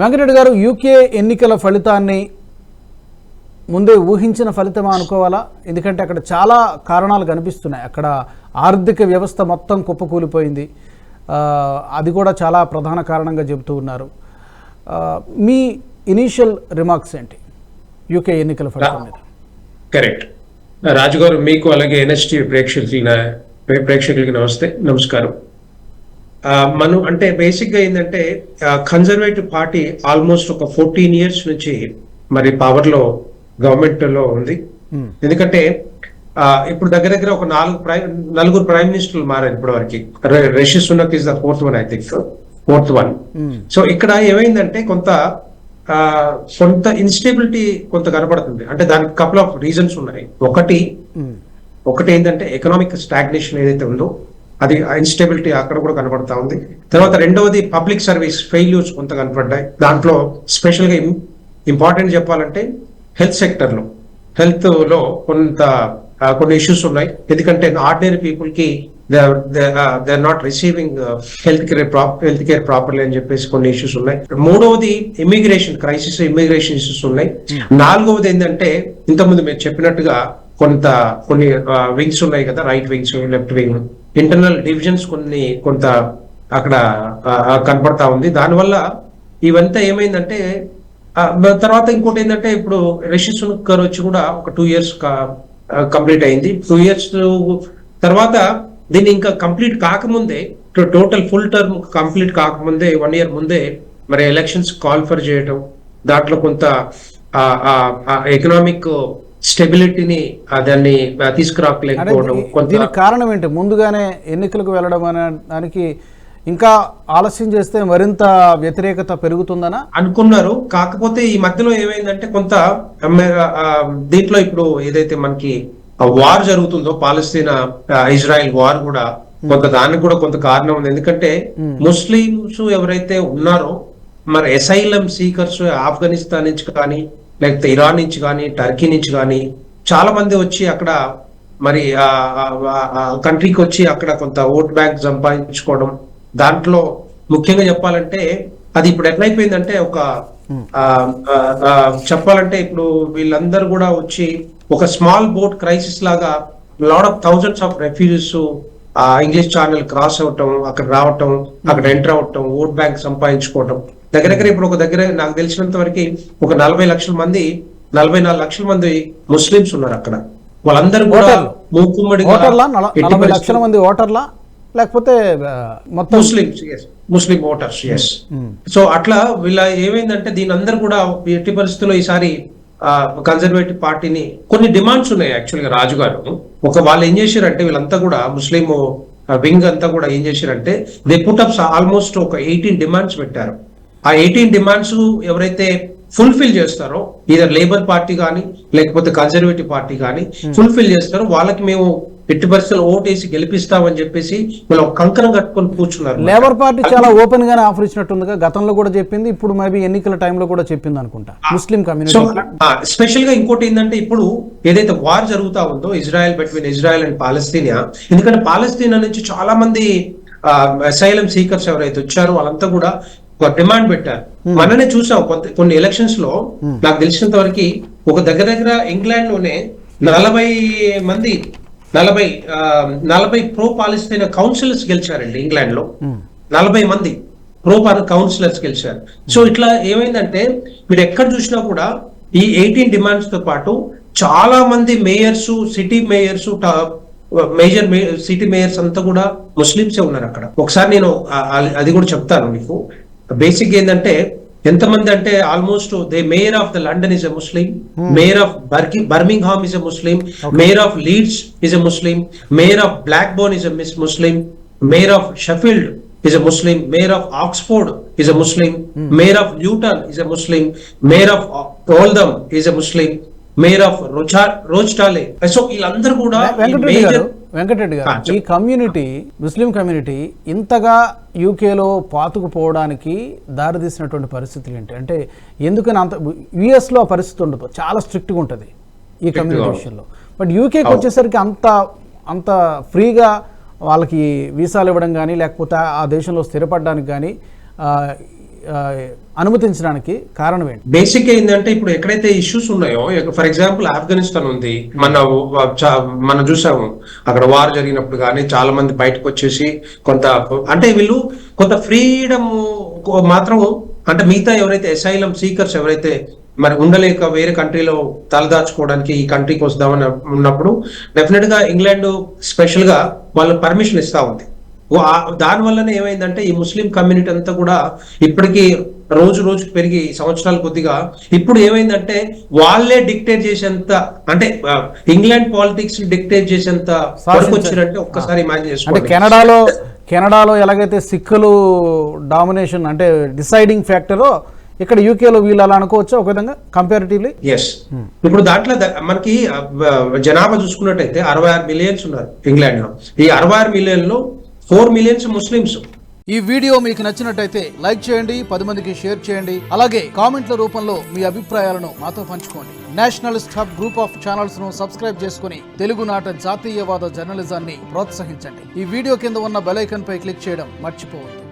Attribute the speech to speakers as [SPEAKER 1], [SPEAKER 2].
[SPEAKER 1] వెంకటరెడ్డి గారు, యూకే ఎన్నికల ఫలితాన్ని ముందే ఊహించిన ఫలితమా అనుకోవాలా? ఎందుకంటే అక్కడ చాలా కారణాలు కనిపిస్తున్నాయి. అక్కడ ఆర్థిక వ్యవస్థ మొత్తం కుప్పకూలిపోయింది. అది కూడా చాలా ప్రధాన కారణంగా చెబుతూ ఉన్నారు. మీ ఇనీషియల్ రిమార్క్స్ ఏంటి యూకే ఎన్నికల ఫలితం మీద?
[SPEAKER 2] కరెక్ట్ రాజు గారు, మీకు అలాగే ఎన్ఎస్టీ ప్రేక్షకులకి నమస్కారం. మనం అంటే బేసిక్గా ఏంటంటే కన్జర్వేటివ్ పార్టీ ఆల్మోస్ట్ ఒక 14 years నుంచి మరి పవర్లో గవర్నమెంట్ లో ఉంది. ఎందుకంటే ఇప్పుడు దగ్గర దగ్గర ఒక నలుగురు ప్రైమ్ మినిస్టర్లు మారారు ఇప్పటి వరకు. Rishi Sunak is the fourth one. So ఇక్కడ ఏమైందంటే కొంత ఇన్స్టేబిలిటీ కొంత కనబడుతుంది. అంటే దానికి కపుల్ ఆఫ్ రీజన్స్ ఉన్నాయి. ఒకటి ఏంటంటే ఎకనామిక్ స్టాగ్నేషన్ ఏదైతే ఉందో అది ఇన్స్టెబిలిటీ అక్కడ కూడా కనబడతా ఉంది. తర్వాత రెండవది పబ్లిక్ సర్వీస్ ఫెయిల్యూర్స్ కొంత కనపడ్డాయి. దాంట్లో స్పెషల్ గా ఇంపార్టెంట్ చెప్పాలంటే హెల్త్ లో కొన్ని ఇష్యూస్ ఉన్నాయి. ఎందుకంటే ఆర్డినరీ పీపుల్ కి they are not receiving health care properly అని చెప్పేసి కొన్ని ఇష్యూస్ ఉన్నాయి. మూడవది ఇమిగ్రేషన్ ఇష్యూస్ ఉన్నాయి. నాలుగవది ఏంటంటే ఇంతకుముందు మీరు చెప్పినట్టుగా కొన్ని వింగ్స్ ఉన్నాయి కదా, right wings, left wing, internal divisions కొంత అక్కడ కనపడతా ఉంది. దానివల్ల ఇవంతా ఏమైందంటే తర్వాత ఇంకోటి ఏంటంటే ఇప్పుడు రిషి సునక్ గారు వచ్చి కూడా ఒక 2 years కంప్లీట్ అయింది. 2 years తర్వాత దీన్ని ఇంకా కంప్లీట్ కాకముందే, టోటల్ ఫుల్ టర్మ్ కంప్లీట్ కాకముందే 1 year ముందే మరి ఎలక్షన్స్ కాల్ఫర్ చేయటం, దాంట్లో కొంత ఎకనామిక్ స్టెబిలిటీని దాన్ని తీసుకురాలేకపోవడం.
[SPEAKER 1] దీనికి కారణం ఏంటి? ముందుగానే ఎన్నికలకు వెళ్ళడం అనే దానికి ఇంకా ఆలస్యం చేస్తే మరింత వ్యతిరేకత పెరుగుతుందనా
[SPEAKER 2] అనుకున్నారు. కాకపోతే ఈ మధ్యలో ఏమైందంటే కొంత దీంట్లో ఇప్పుడు ఏదైతే మనకి వార్ జరుగుతుందో, పాలస్తీనా ఇజ్రాయెల్ వార్ కూడా దానికి కూడా కొంత కారణం ఉంది. ఎందుకంటే ముస్లింస్ ఎవరైతే ఉన్నారో మరి అసైలం సీకర్స్ ఆఫ్ఘనిస్తాన్ నుంచి కానీ, లేకపోతే ఇరాన్ నుంచి కానీ, టర్కీ నుంచి కానీ చాలా మంది వచ్చి అక్కడ మరి కంట్రీకి వచ్చి అక్కడ కొంత ఓట్ బ్యాంక్ సంపాదించుకోవడం. దాంట్లో ముఖ్యంగా చెప్పాలంటే అది ఇప్పుడు ఎట్లయిపోయిందంటే చెప్పాలంటే ఇప్పుడు వీళ్ళందరూ కూడా వచ్చి ఒక స్మాల్ బోట్ క్రైసిస్ లాగా lot of thousands of refugees English channel cross అవటం, అక్కడ రావటం, అక్కడ ఎంటర్ అవటం, ఓట్ బ్యాంక్ సంపాదించుకోవటం. దగ్గర ఇప్పుడు నాకు తెలిసినంత వరకు ఒక 40 లక్షల మంది, 44 లక్షల మంది ముస్లిమ్స్ ఉన్నారు అక్కడ. వాళ్ళందరూ కూడా
[SPEAKER 1] లక్షల మంది ఓటర్లా లేకపోతే
[SPEAKER 2] ముస్లిం ఓటర్స్. ఎస్. సో అట్లా వీళ్ళ ఏమైందంటే దీని అందరూ కూడా ఎట్టి పరిస్థితుల్లో ఈసారి కన్జర్వేటివ్ పార్టీని కొన్ని డిమాండ్స్ ఉన్నాయి. యాక్చువల్గా రాజు గారు వాళ్ళు ఏం చేశారంటే వీళ్ళంతా కూడా ముస్లిం వింగ్ అంతా కూడా ఏం చేశారంటే దే పుట్ అప్ ఆల్మోస్ట్ ఒక 18 డిమాండ్స్ పెట్టారు. ఆ 18 డిమాండ్స్ ఎవరైతే ఫుల్ఫిల్ చేస్తారో, ఈధర్ లేబర్ పార్టీ కానీ లేకపోతే కన్జర్వేటివ్ పార్టీ కానీ ఫుల్ఫిల్ చేస్తారో వాళ్ళకి మేము ఎట్టి పరిస్థితుల్లో ఓటేసి గెలిపిస్తామని చెప్పేసి వాళ్ళు కంకణం కట్టుకొని కూర్చున్నారు.
[SPEAKER 1] లేబర్ పార్టీ చాలా ఓపెన్ గానే ఆఫర్ ఇచ్చినట్టుందిగా, గతంలో కూడా చెప్పింది, ఇప్పుడు మేబీ ఎన్నికల టైంలో కూడా చెప్పింది అనుకుంటా ముస్లిం కమ్యూనిటీ.
[SPEAKER 2] స్పెషల్ గా ఇంకోటి ఏంటంటే ఇప్పుడు ఏదైతే వార్ జరుగుతా ఉందో బిట్వీన్ ఇజ్రాయెల్ అండ్ పాలస్తీనా, ఎందుకంటే పాలస్తీనా నుంచి చాలా మంది అసైలం సీకర్స్ ఎవరైతే వచ్చారో వాళ్ళంతా కూడా ఒక డిమాండ్ పెట్టారు. మననే చూసాం కొన్ని ఎలక్షన్స్ లో నాకు తెలిసినంత వరకు ఒక దగ్గర ఇంగ్లాండ్ లోనే 40 ప్రో పాలస్తీనా కౌన్సిలర్స్ గెలిచారండి. ఇంగ్లాండ్ లో 40 మంది ప్రో కౌన్సిలర్స్ గెలిచారు. సో ఇట్లా ఏమైందంటే మీరు ఎక్కడ చూసినా కూడా ఈ 18 డిమాండ్స్ తో పాటు చాలా మంది mayors, city mayors, major city mayors అంతా కూడా ముస్లింసే ఉన్నారు అక్కడ. ఒకసారి నేను అది కూడా చెప్తాను మీకు. బేసిక్ ఏంటంటే ఎంతమంది అంటే almost the mayor of the London is a Muslim, mayor of Birmingham is a Muslim, mayor of Leeds is a Muslim, mayor of Blackburn is a Muslim, mayor of Sheffield is a Muslim, mayor of Oxford is a Muslim, mayor of Luton is a Muslim, mayor of Oldham is a Muslim, mayor of Rochdale. So వీళ్ళందరూ కూడా
[SPEAKER 1] వెంకటరెడ్డి గారు, ఈ community, Muslim community ఇంతగా యూకేలో పాతుకుపోవడానికి దారితీసినటువంటి పరిస్థితులు ఏంటి? అంటే ఎందుకని అంత యుఎస్లో ఆ పరిస్థితి ఉండదు, చాలా స్ట్రిక్ట్గా ఉంటుంది ఈ కమ్యూనిటీ విషయంలో. బట్ యూకేకి వచ్చేసరికి అంత ఫ్రీగా వాళ్ళకి వీసాలు ఇవ్వడం కానీ, లేకపోతే ఆ దేశంలో స్థిరపడడానికి కానీ అనుమతించడానికి కారణం ఏంటి?
[SPEAKER 2] బేసిక్ ఏంటంటే ఇప్పుడు ఎక్కడైతే ఇష్యూస్ ఉన్నాయో, ఫర్ ఎగ్జాంపుల్ ఆఫ్ఘనిస్తాన్ ఉంది, మనం చూసాము అక్కడ వార్ జరిగినప్పుడు కానీ చాలా మంది బయటకు వచ్చేసి కొంత అంటే వీళ్ళు కొంత ఫ్రీడమ్ మాత్రం, అంటే మిగతా ఎవరైతే అసైలం సీకర్స్ ఎవరైతే మరి ఉండలేక వేరే కంట్రీలో తలదాచుకోవడానికి ఈ కంట్రీకి వస్తామని ఉన్నప్పుడు డెఫినెట్ గా ఇంగ్లాండ్ స్పెషల్ గా వాళ్ళు పర్మిషన్ ఇస్తా ఉంది. దాని వల్లనే ఏమైందంటే ఈ ముస్లిం కమ్యూనిటీ అంతా కూడా ఇప్పటికీ రోజు రోజుకు పెరిగి సంవత్సరాల కొద్దిగా ఇప్పుడు ఏమైందంటే వాళ్ళే డిక్టేట్ చేసేంత, అంటే ఇంగ్లాండ్ పాలిటిక్స్ డిక్టేట్ చేసేంత వరకు వచ్చినట్టే ఒక్కసారి ఇమాజిన్ చేసుకోండి.
[SPEAKER 1] కెనడాలో ఎలాగైతే సిక్కులు డామినేషన్ అంటే డిసైడింగ్ ఫ్యాక్టరో ఇక్కడ యూకేలో వీళ్ళు అలా అనుకోవచ్చు ఒక విధంగా కంపారిటివ్లీ.
[SPEAKER 2] ఎస్, ఇప్పుడు దాంట్లో మనకి జనాభా చూసుకున్నట్టయితే 66 మిలియన్స్ ఉన్నారు ఇంగ్లాండ్ లో. ఈ 66 మిలియన్ లో 4 మిలియన్స్ ముస్లిమ్స్.
[SPEAKER 1] ఈ వీడియో మీకు నచ్చినట్టయితే లైక్ చేయండి, 10 మందికి షేర్ చేయండి, అలాగే కామెంట్ల రూపంలో మీ అభిప్రాయాలను మాతో పంచుకోండి. Nationalist hub group of channels ను సబ్స్క్రైబ్ చేసుకుని తెలుగునాట జాతీయవాద జర్నలిజాన్ని ప్రోత్సహించండి. ఈ వీడియో కింద ఉన్న బెల్ ఐకాన్ పై క్లిక్ చేయడం మర్చిపోవద్దు.